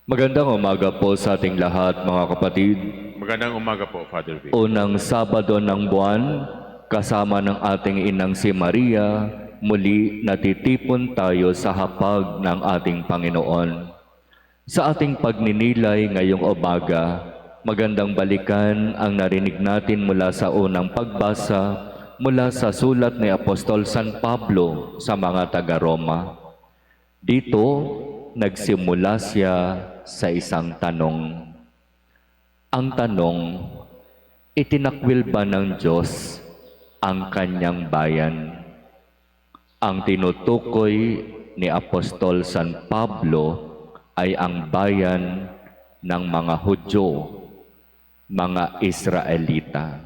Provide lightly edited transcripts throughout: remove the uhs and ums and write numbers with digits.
Magandang umaga po sa ating lahat, mga kapatid. Magandang umaga po, Father Vic. Unang Sabado ng buwan, kasama ng ating inang si Maria, muli natitipon tayo sa hapag ng ating Panginoon. Sa ating pagninilay ngayong umaga, magandang balikan ang narinig natin mula sa unang pagbasa mula sa sulat ni Apostol San Pablo sa mga taga-Roma. Dito, nagsimula siya sa isang tanong. Ang tanong, itinakwil ba ng Diyos ang kanyang bayan? Ang tinutukoy ni Apostol San Pablo ay ang bayan ng mga Hudyo, mga Israelita.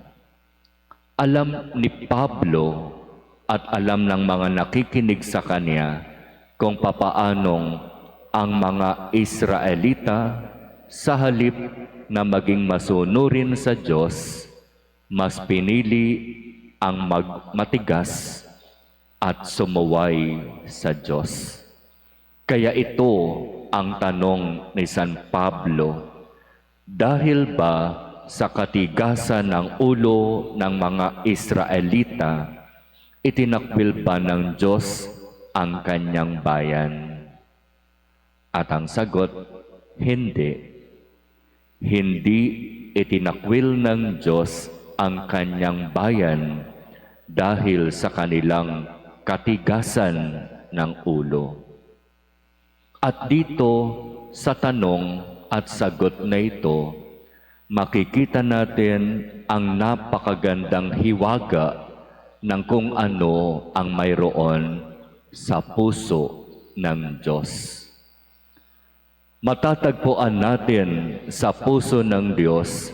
Alam ni Pablo at alam ng mga nakikinig sa kanya kung papaanong ang mga Israelita sa halip na maging masunurin sa Diyos, mas pinili ang matigas at sumuway sa Diyos. Kaya ito ang tanong ni San Pablo, dahil ba sa katigasan ng ulo ng mga Israelita, itinakwil ba ng Diyos ang kanyang bayan? At ang sagot, hindi. Hindi itinakwil ng Diyos ang kanyang bayan dahil sa kanilang katigasan ng ulo. At dito, sa tanong at sagot na ito, makikita natin ang napakagandang hiwaga ng kung ano ang mayroon sa puso ng Diyos. Matatagpuan natin sa puso ng Diyos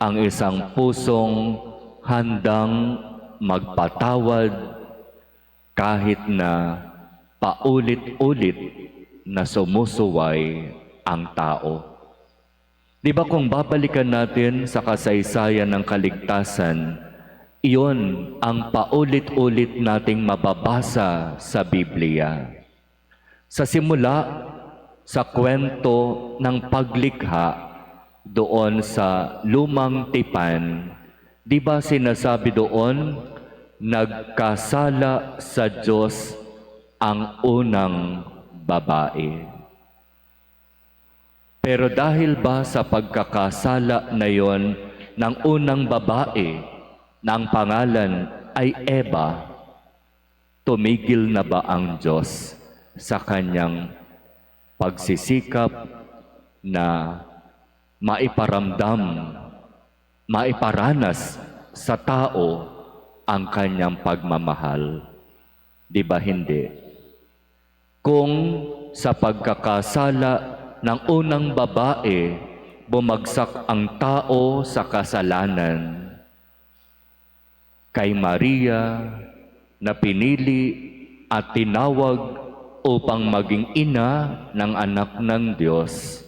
ang isang pusong handang magpatawad kahit na paulit-ulit na sumusuway ang tao. Di ba kung babalikan natin sa kasaysayan ng kaligtasan, iyon ang paulit-ulit nating mababasa sa Biblia. Sa simula, sa kwento ng paglikha doon sa lumang tipan, di ba sinasabi doon, nagkasala sa Diyos ang unang babae. Pero dahil ba sa pagkakasala na yon ng unang babae, na ang pangalan ay Eva, tumigil na ba ang Diyos sa kanyang pagsisikap na maiparamdam, maiparanas sa tao ang kanyang pagmamahal? Di ba hindi? Kung sa pagkakasala ng unang babae, bumagsak ang tao sa kasalanan, kay Maria na pinili at tinawag upang maging ina ng anak ng Diyos,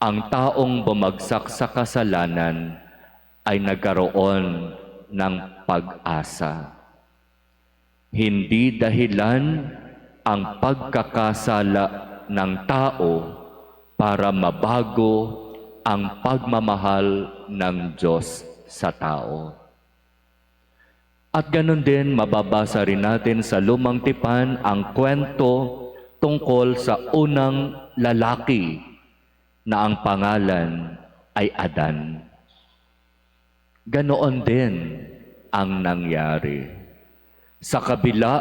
ang taong bumagsak sa kasalanan ay nagkaroon ng pag-asa. Hindi dahilan ang pagkakasala ng tao para mabago ang pagmamahal ng Diyos sa tao. At ganun din, mababasa rin natin sa lumang tipan ang kwento tungkol sa unang lalaki na ang pangalan ay Adan. Ganoon din ang nangyari. Sa kabila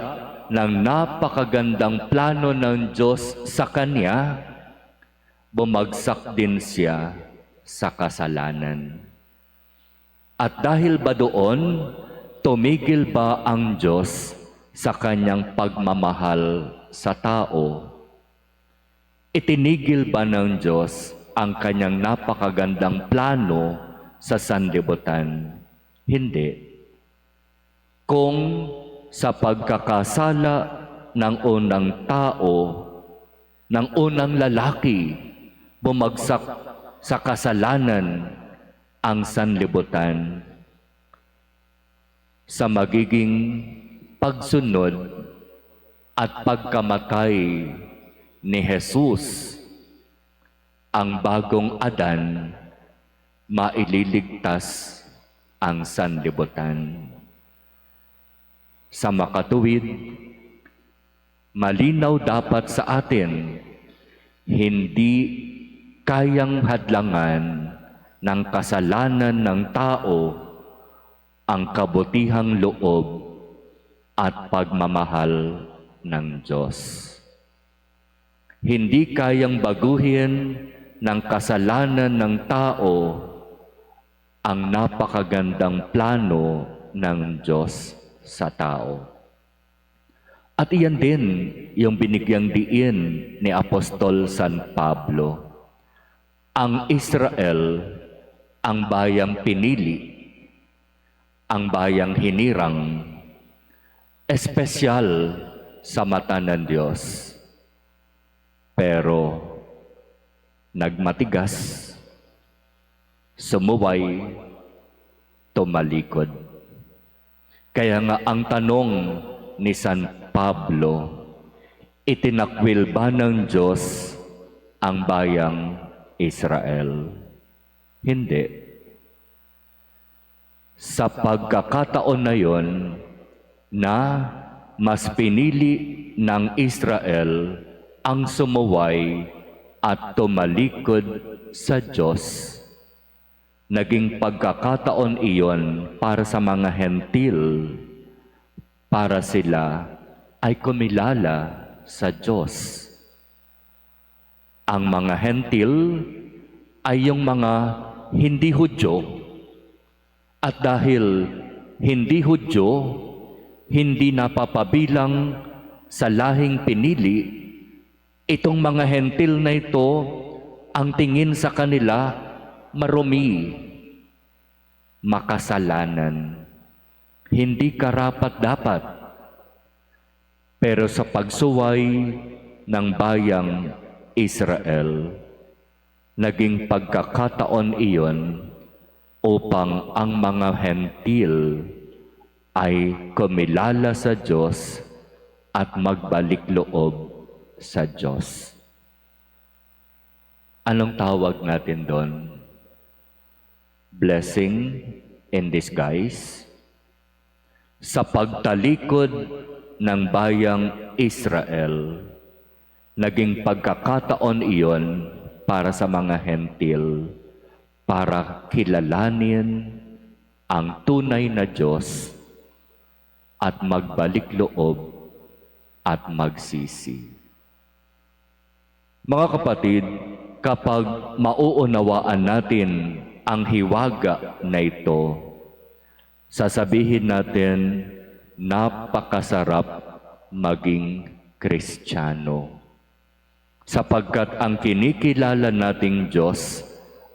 ng napakagandang plano ng Diyos sa kanya, bumagsak din siya sa kasalanan. At dahil ba doon, tumigil ba ang Diyos sa kanyang pagmamahal sa tao? Itinigil ba ng Diyos ang kanyang napakagandang plano sa sanlibutan? Hindi. Kung sa pagkakasala ng unang tao, ng unang lalaki, bumagsak sa kasalanan ang sanlibutan, sa magiging pagsunod at pagkamatay ni Jesus, ang bagong Adan, maililigtas ang sanlibutan. Sa makatuwid, malinaw dapat sa atin, hindi kayang hadlangan ng kasalanan ng tao ang kabutihang loob at pagmamahal ng Diyos. Hindi kayang baguhin ng kasalanan ng tao ang napakagandang plano ng Diyos sa tao. At iyan din yung binigyang diin ni Apostol San Pablo. Ang Israel, ang bayang pinili, ang bayang hinirang, espesyal sa mata ng Diyos. Pero nagmatigas, sumuway, tumalikod. Kaya nga ang tanong ni San Pablo, itinakwil ba ng Diyos ang bayang Israel? Hindi. Sa pagkakataon na yon na mas pinili ng Israel ang sumuway at tumalikod sa Diyos, naging pagkakataon iyon para sa mga hentil, para sila ay kumilala sa Diyos. Ang mga hentil ay yung mga hindi Hudyo, at dahil hindi Hudyo, hindi napapabilang sa lahing pinili, itong mga hentil na ito, ang tingin sa kanila, marumi, makasalanan, hindi karapat-dapat. Pero sa pagsuway ng bayang Israel, naging pagkakataon iyon upang ang mga hentil ay kumilala sa Diyos at magbalik loob sa Diyos. Anong tawag natin doon? Blessing in disguise? Sa pagtalikod ng bayang Israel, naging pagkakataon iyon para sa mga hentil, para kilalanin ang tunay na Diyos at magbalik loob at magsisi. Mga kapatid, kapag mauunawaan natin ang hiwaga na ito, sasabihin natin, napakasarap maging Kristiyano. Sapagkat ang kinikilala nating Diyos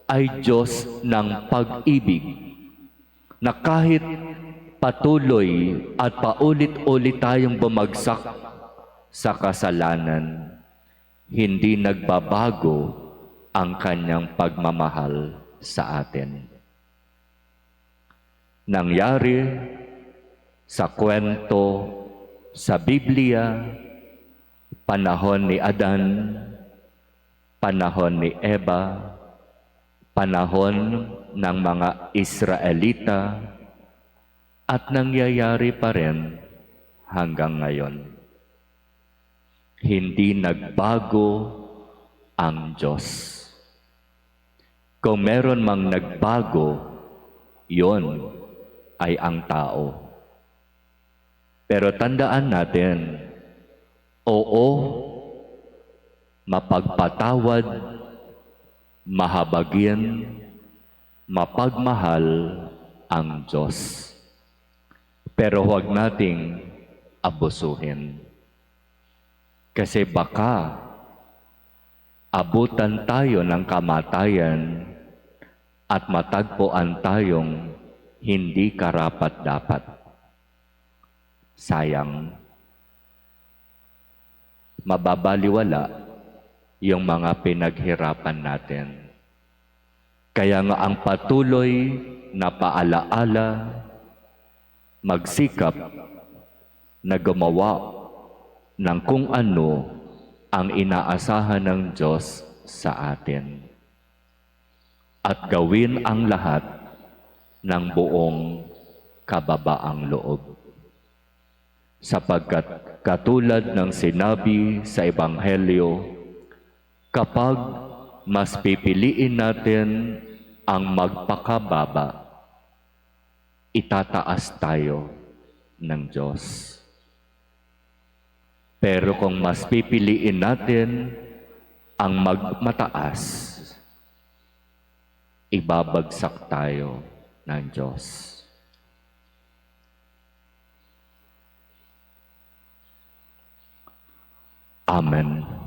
ay Diyos ng pag-ibig, na kahit patuloy at paulit-ulit tayong bumagsak sa kasalanan, hindi nagbabago ang kanyang pagmamahal sa atin. Nangyari sa kwento sa Biblia, panahon ni Adan, panahon ni Eva, panahon ng mga Israelita, at nangyayari pa rin hanggang ngayon. Hindi nagbago ang Diyos. Kung meron mang nagbago, yon ay ang tao. Pero tandaan natin, oo, mapagpatawad, mahabagin, mapagmahal ang Diyos. Pero huwag nating abusuhin. Kasi baka abutan tayo ng kamatayan at matagpuan tayong hindi karapat-dapat. Sayang. Mababaliwala yung mga pinaghirapan natin. Kaya nga ang patuloy na paalaala, magsikap na gumawa ng kung ano ang inaasahan ng Diyos sa atin. At gawin ang lahat ng buong kababaang loob. Sapagkat katulad ng sinabi sa Ebanghelyo, kapag mas pipiliin natin ang magpakababa, itataas tayo ng Diyos. Pero kung mas pipiliin natin ang magmataas, ibabagsak tayo ng Diyos. Amen.